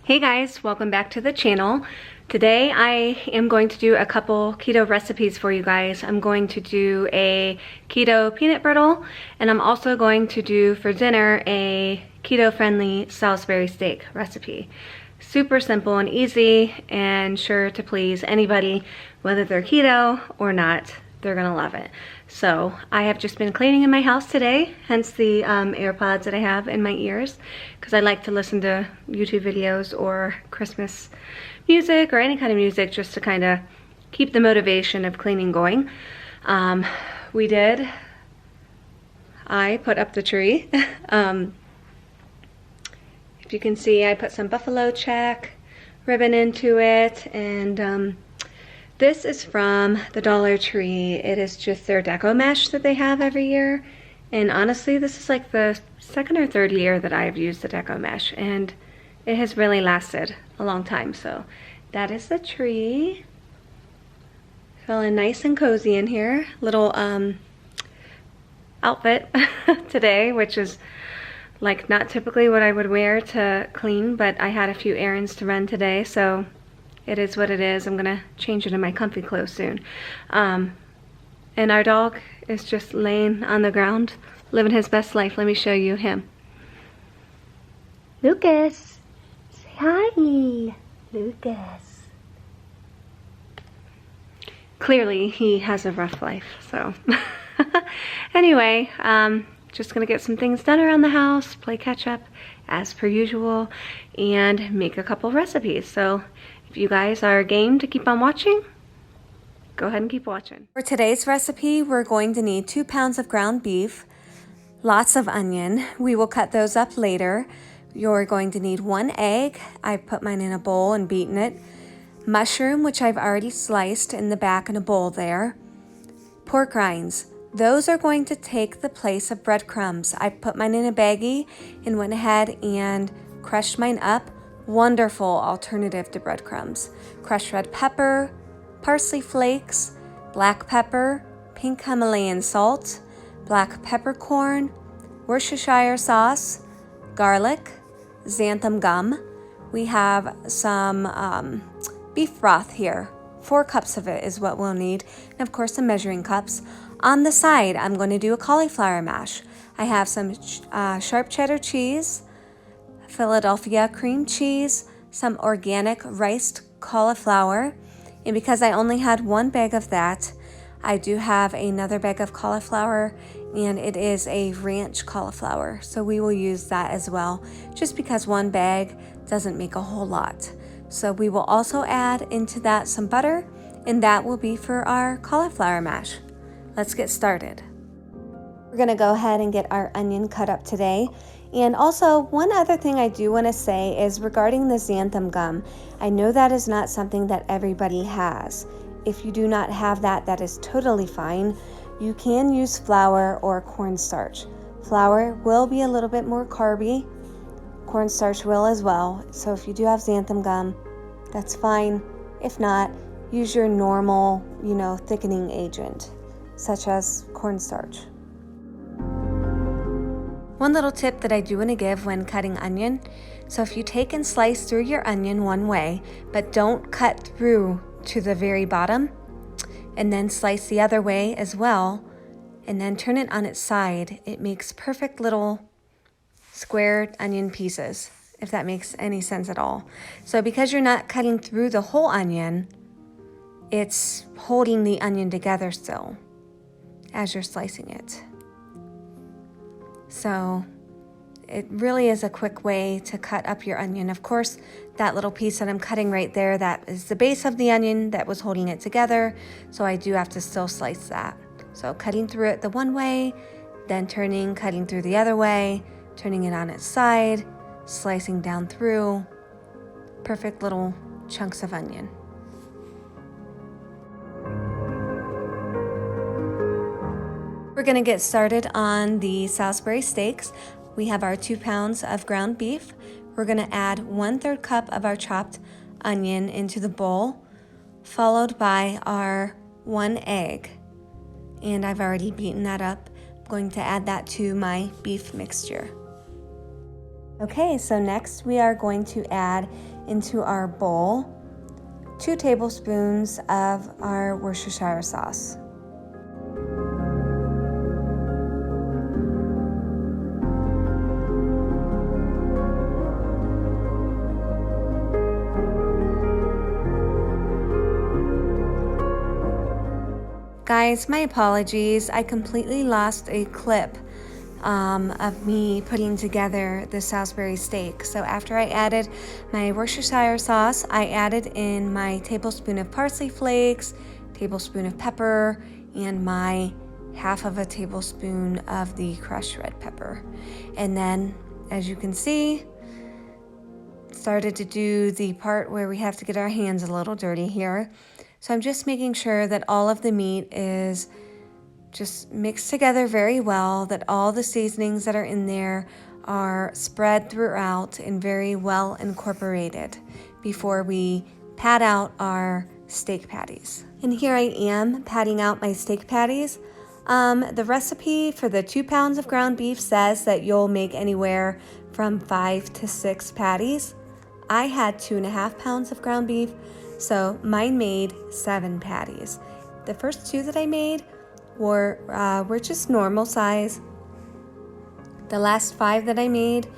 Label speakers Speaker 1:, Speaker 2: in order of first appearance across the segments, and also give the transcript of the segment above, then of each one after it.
Speaker 1: Hey guys, welcome back to the channel. Today I am going to do a couple keto recipes for you guys. I'm going to do a keto peanut brittle, and I'm also going to do for dinner a keto-friendly Salisbury steak recipe. Super simple and easy and sure to please anybody, whether they're keto or not. They're gonna love it. So I have just been cleaning in my house today, hence the AirPods that I have in my ears, because I like to listen to YouTube videos or Christmas music or any kind of music just to kind of keep the motivation of cleaning going. I put up the tree. If you can see, I put some buffalo check ribbon into it, and this is from the Dollar Tree. It is just their deco mesh that they have every year. And honestly, this is like the second or third year that I've used the deco mesh, and it has really lasted a long time. So that is the tree. Feeling nice and cozy in here. Little outfit today, which is like not typically what I would wear to clean, but I had a few errands to run today, so it is what it is. I'm gonna change it in my comfy clothes soon. And our dog is just laying on the ground, living his best life. Let me show you him. Lucas, say hi, Lucas. Clearly he has a rough life, so. Anyway, just gonna get some things done around the house, play catch up as per usual, and make a couple recipes. So if you guys are game to keep on watching, go ahead and keep watching. For today's recipe, we're going to need 2 pounds of ground beef, lots of onion. We will cut those up later. You're going to need 1 egg. I put mine in a bowl and beaten it. Mushroom, which I've already sliced in the back in a bowl there. Pork rinds. Those are going to take the place of breadcrumbs. I put mine in a baggie and went ahead and crushed mine up. Wonderful alternative to breadcrumbs. Crushed red pepper, parsley flakes, black pepper, pink Himalayan salt, black peppercorn, Worcestershire sauce, garlic, xanthan gum. We have some beef broth here. 4 cups of it is what we'll need, and of course some measuring cups. On the side, I'm going to do a cauliflower mash. I have some sharp cheddar cheese, Philadelphia cream cheese, some organic riced cauliflower, and because I only had 1 bag of that, I do have another bag of cauliflower, and it is a ranch cauliflower, so we will use that as well, just because 1 bag doesn't make a whole lot. So we will also add into that some butter, and that will be for our cauliflower mash. Let's get started. We're gonna go ahead and get our onion cut up today. And also, one other thing I do want to say is regarding the xanthan gum. I know that is not something that everybody has. If you do not have that, that is totally fine. You can use flour or cornstarch. Flour will be a little bit more carby. Cornstarch will as well. So if you do have xanthan gum, that's fine. If not, use your normal, thickening agent, such as cornstarch. One little tip that I do want to give when cutting onion, so if you take and slice through your onion one way, but don't cut through to the very bottom, and then slice the other way as well, and then turn it on its side, it makes perfect little square onion pieces, if that makes any sense at all. So because you're not cutting through the whole onion, it's holding the onion together still as you're slicing it. So it really is a quick way to cut up your onion. Of course, that little piece that I'm cutting right there, that is the base of the onion that was holding it together. So I do have to still slice that. So cutting through it the one way, then cutting through the other way, turning it on its side, slicing down through. Perfect little chunks of onion. We're gonna get started on the Salisbury steaks. We have our 2 pounds of ground beef. We're gonna add 1/3 cup of our chopped onion into the bowl, followed by our 1 egg. And I've already beaten that up. I'm going to add that to my beef mixture. Okay, so next we are going to add into our bowl 2 tablespoons of our Worcestershire sauce. Guys, my apologies. I completely lost a clip of me putting together the Salisbury steak. So after I added my Worcestershire sauce, I added in my tablespoon of parsley flakes, tablespoon of pepper, and my half of a tablespoon of the crushed red pepper. And then, as you can see, started to do the part where we have to get our hands a little dirty here. So I'm just making sure that all of the meat is just mixed together very well, that all the seasonings that are in there are spread throughout and very well incorporated before we pat out our steak patties. And here I am patting out my steak patties. The recipe for the 2 pounds of ground beef says that you'll make anywhere from 5 to 6 patties. I had 2.5 pounds of ground beef, so mine made 7 patties. The first 2 that I made were just normal size. The last 5 that I made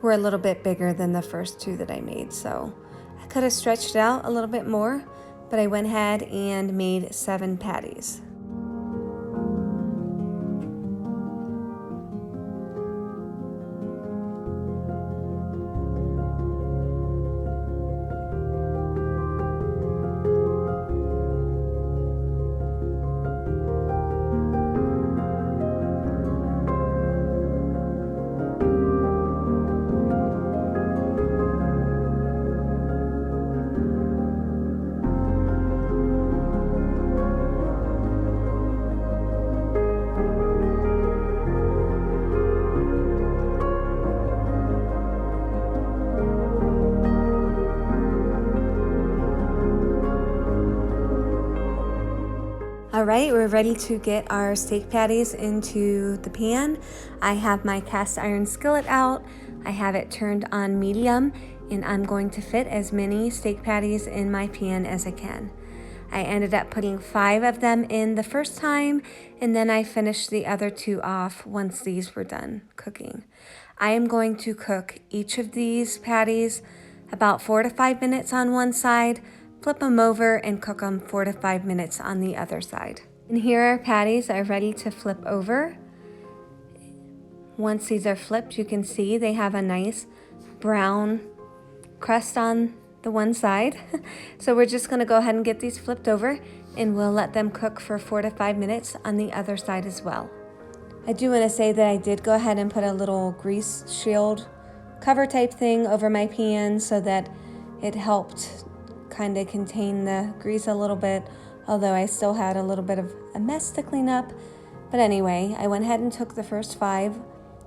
Speaker 1: were a little bit bigger than the first 2 that I made, so I could have stretched it out a little bit more, but I went ahead and made 7 patties. All right, we're ready to get our steak patties into the pan. I have my cast iron skillet out. I have it turned on medium, and I'm going to fit as many steak patties in my pan as I can. I ended up putting 5 of them in the first time, and then I finished the other 2 off once these were done cooking. I am going to cook each of these patties about 4 to 5 minutes on one side, flip them over and cook them 4 to 5 minutes on the other side. And here our patties are ready to flip over. Once these are flipped, you can see they have a nice brown crust on the one side. So we're just going to go ahead and get these flipped over, and we'll let them cook for 4 to 5 minutes on the other side as well. I do want to say that I did go ahead and put a little grease shield cover type thing over my pan so that it helped kind of contain the grease a little bit, although I still had a little bit of a mess to clean up. But anyway, I went ahead and took the first 5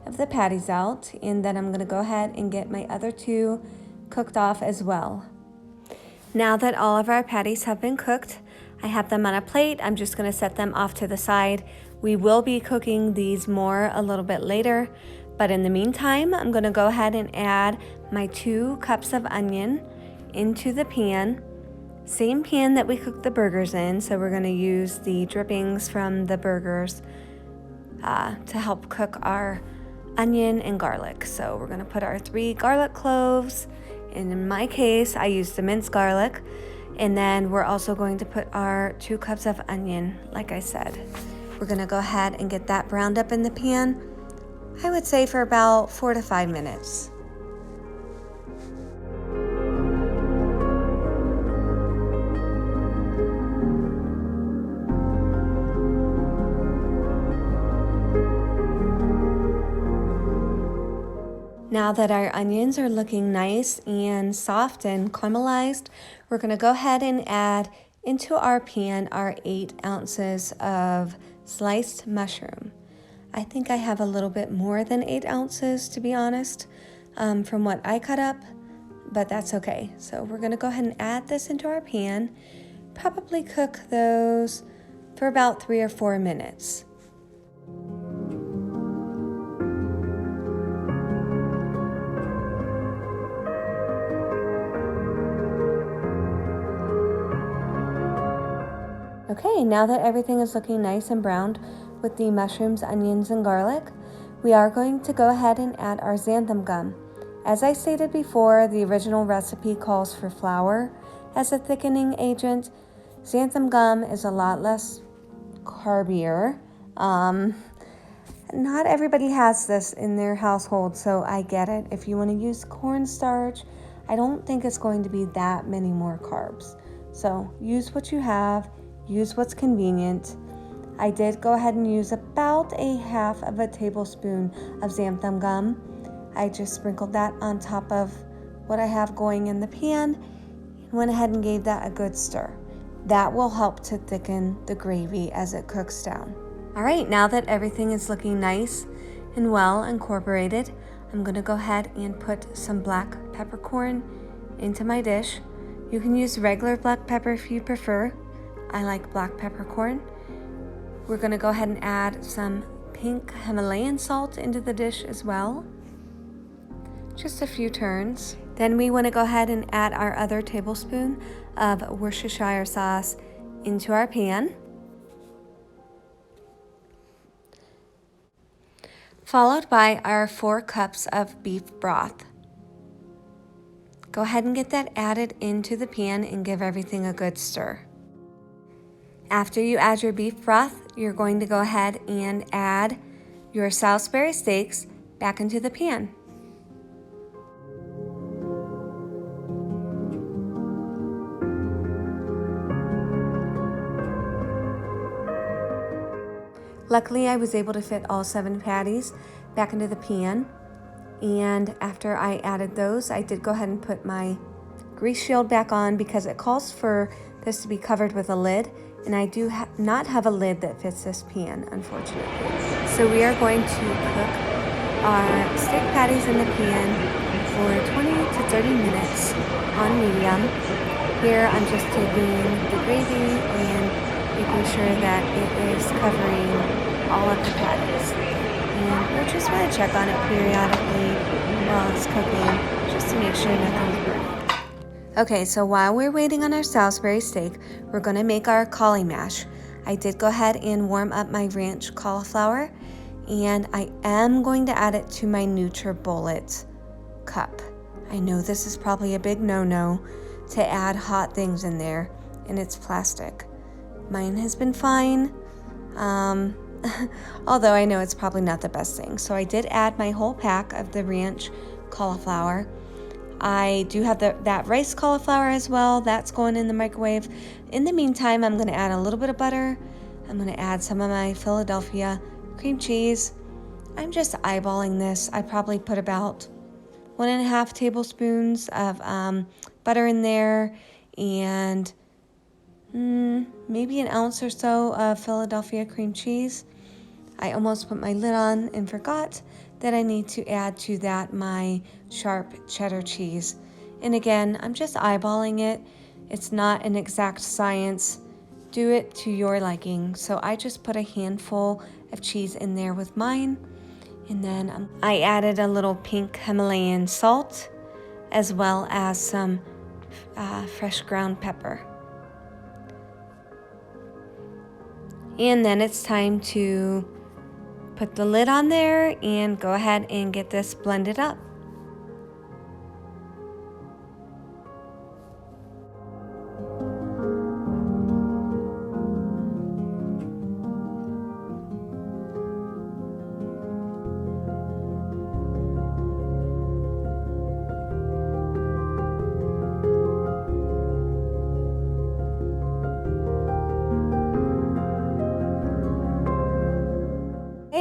Speaker 1: of the patties out, and then I'm going to go ahead and get my other 2 cooked off as well. Now that all of our patties have been cooked, I have them on a plate. I'm just going to set them off to the side. We will be cooking these more a little bit later, but in the meantime, I'm going to go ahead and add my 2 cups of onion into the pan. Same pan that we cooked the burgers in, so we're going to use the drippings from the burgers to help cook our onion and garlic. So we're going to put our 3 garlic cloves, and in my case I used the minced garlic, and then we're also going to put our 2 cups of onion. Like I said, we're going to go ahead and get that browned up in the pan, I would say for about 4 to 5 minutes. Now that our onions are looking nice and soft and caramelized, we're going to go ahead and add into our pan our 8 ounces of sliced mushroom. I think I have a little bit more than 8 ounces, to be honest, from what I cut up, but that's okay. So we're going to go ahead and add this into our pan, probably cook those for about 3 or 4 minutes. Okay, now that everything is looking nice and browned with the mushrooms, onions, and garlic, we are going to go ahead and add our xanthan gum. As I stated before, the original recipe calls for flour as a thickening agent. Xanthan gum is a lot less carbier. Not everybody has this in their household, so I get it. If you want to use cornstarch, I don't think it's going to be that many more carbs. So use what you have, use what's convenient. I did go ahead and use about a half of a tablespoon of xanthan gum. I just sprinkled that on top of what I have going in the pan and went ahead and gave that a good stir. That will help to thicken the gravy as it cooks down. All right, now that everything is looking nice and well incorporated, I'm gonna go ahead and put some black peppercorn into my dish. You can use regular black pepper if you prefer. I like black peppercorn. We're gonna go ahead and add some pink Himalayan salt into the dish as well. Just a few turns. Then we want to go ahead and add our other tablespoon of Worcestershire sauce into our pan. Followed by our 4 cups of beef broth. Go ahead and get that added into the pan and give everything a good stir. After you add your beef broth, you're going to go ahead and add your Salisbury steaks back into the pan. Luckily, I was able to fit all 7 patties back into the pan. And after I added those, I did go ahead and put my grease shield back on because it calls for this to be covered with a lid. And I do not have a lid that fits this pan, unfortunately. So we are going to cook our steak patties in the pan for 20 to 30 minutes on medium. Here, I'm just taking the gravy and making sure that it is covering all of the patties. And we're just going to check on it periodically while it's cooking, just to make sure nothing's burning. Okay, so while we're waiting on our Salisbury steak, we're going to make our Caulimash. I did go ahead and warm up my ranch cauliflower, and I am going to add it to my NutriBullet cup. I know this is probably a big no-no to add hot things in there, and it's plastic. Mine has been fine, although I know it's probably not the best thing. So I did add my whole pack of the ranch cauliflower. I do have that rice cauliflower as well. That's going in the microwave. In the meantime, I'm going to add a little bit of butter. I'm going to add some of my Philadelphia cream cheese. I'm just eyeballing this. I probably put about 1.5 tablespoons of butter in there, and maybe an ounce or so of Philadelphia cream cheese. I almost put my lid on and forgot that I need to add to that my sharp cheddar cheese. And again, I'm just eyeballing it. It's not an exact science. Do it to your liking. So I just put a handful of cheese in there with mine. And then I added a little pink Himalayan salt as well as some fresh ground pepper. And then it's time to put the lid on there and go ahead and get this blended up.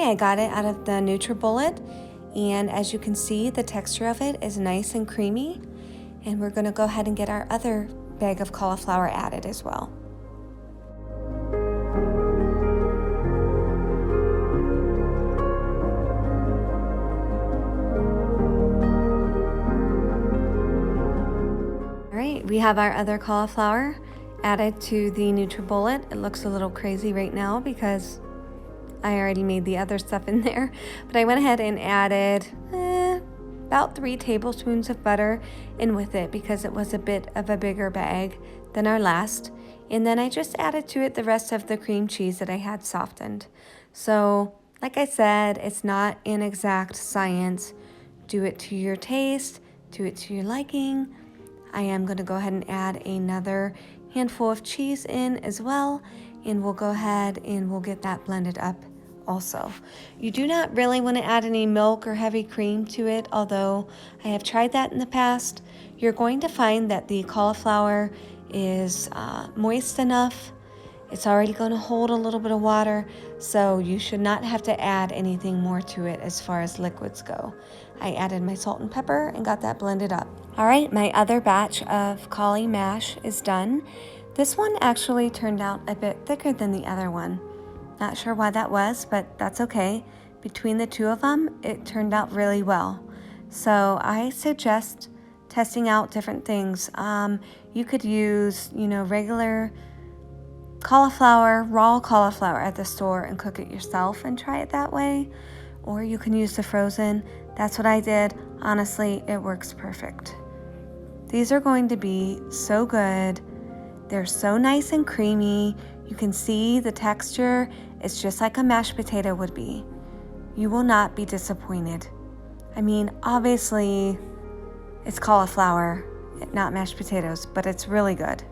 Speaker 1: I got it out of the NutriBullet, and as you can see, the texture of it is nice and creamy. And we're going to go ahead and get our other bag of cauliflower added as well. All right, we have our other cauliflower added to the NutriBullet. It looks a little crazy right now because I already made the other stuff in there, but I went ahead and added about 3 tablespoons of butter in with it because it was a bit of a bigger bag than our last. And then I just added to it the rest of the cream cheese that I had softened. So, like I said, it's not an exact science. Do it to your taste, do it to your liking. I am going to go ahead and add another handful of cheese in as well, and we'll go ahead and we'll get that blended up also. You do not really want to add any milk or heavy cream to it, although I have tried that in the past. You're going to find that the cauliflower is moist enough. It's already going to hold a little bit of water, so you should not have to add anything more to it as far as liquids go. I added my salt and pepper and got that blended up. All right, my other batch of Caulimash is done. This one actually turned out a bit thicker than the other one. Not sure why that was, but that's okay. Between the two of them, it turned out really well. So I suggest testing out different things. You could use, regular cauliflower, raw cauliflower at the store and cook it yourself and try it that way. Or you can use the frozen. That's what I did. Honestly, it works perfect. These are going to be so good. They're so nice and creamy. You can see the texture. It's just like a mashed potato would be. You will not be disappointed. I mean, obviously, it's cauliflower, not mashed potatoes, but it's really good.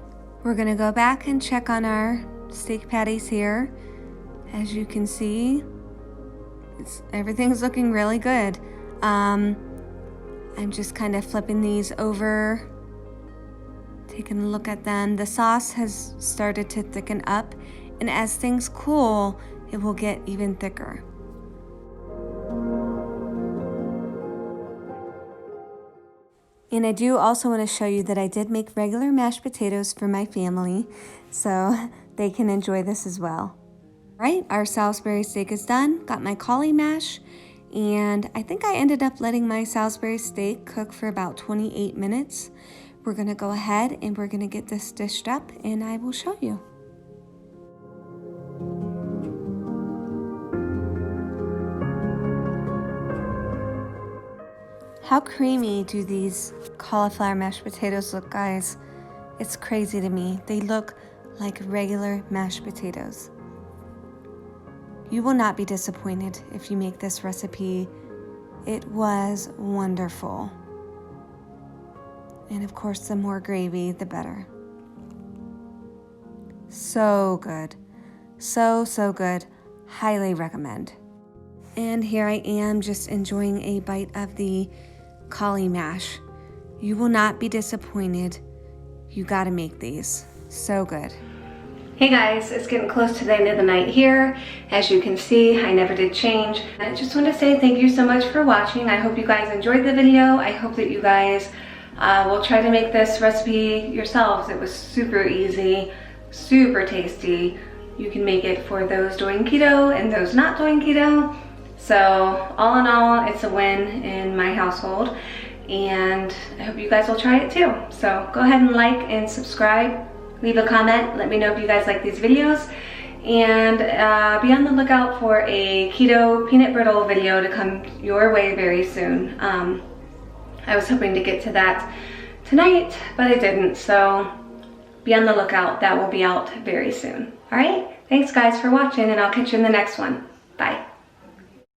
Speaker 1: We're gonna go back and check on our steak patties here. As you can see, everything's looking really good. I'm just kind of flipping these over, taking a look at them. The sauce has started to thicken up, and as things cool, it will get even thicker. And I do also want to show you that I did make regular mashed potatoes for my family, so they can enjoy this as well. All right, our Salisbury steak is done. Got my Caulimash, and I think I ended up letting my Salisbury steak cook for about 28 minutes. We're gonna go ahead and we're gonna get this dished up, and I will show you. How creamy do these cauliflower mashed potatoes look, guys? It's crazy to me. They look like regular mashed potatoes. You will not be disappointed if you make this recipe. It was wonderful. And of course, the more gravy, the better. So good. So good. Highly recommend. And here I am just enjoying a bite of the Caulimash. You will not be disappointed. You gotta make these. So good. Hey guys, it's getting close to the end of the night here. As you can see, I never did change. I just want to say thank you so much for watching. I hope you guys enjoyed the video. I hope that you guys will try to make this recipe yourselves. It was super easy, super tasty. You can make it for those doing keto and those not doing keto. So all in all, it's a win in my household, and I hope you guys will try it too. So go ahead and like and subscribe, leave a comment, let me know if you guys like these videos, and be on the lookout for a keto peanut brittle video to come your way very soon. I was hoping to get to that tonight, but I didn't, so be on the lookout. That will be out very soon. All right, thanks guys for watching, and I'll catch you in the next one. Bye.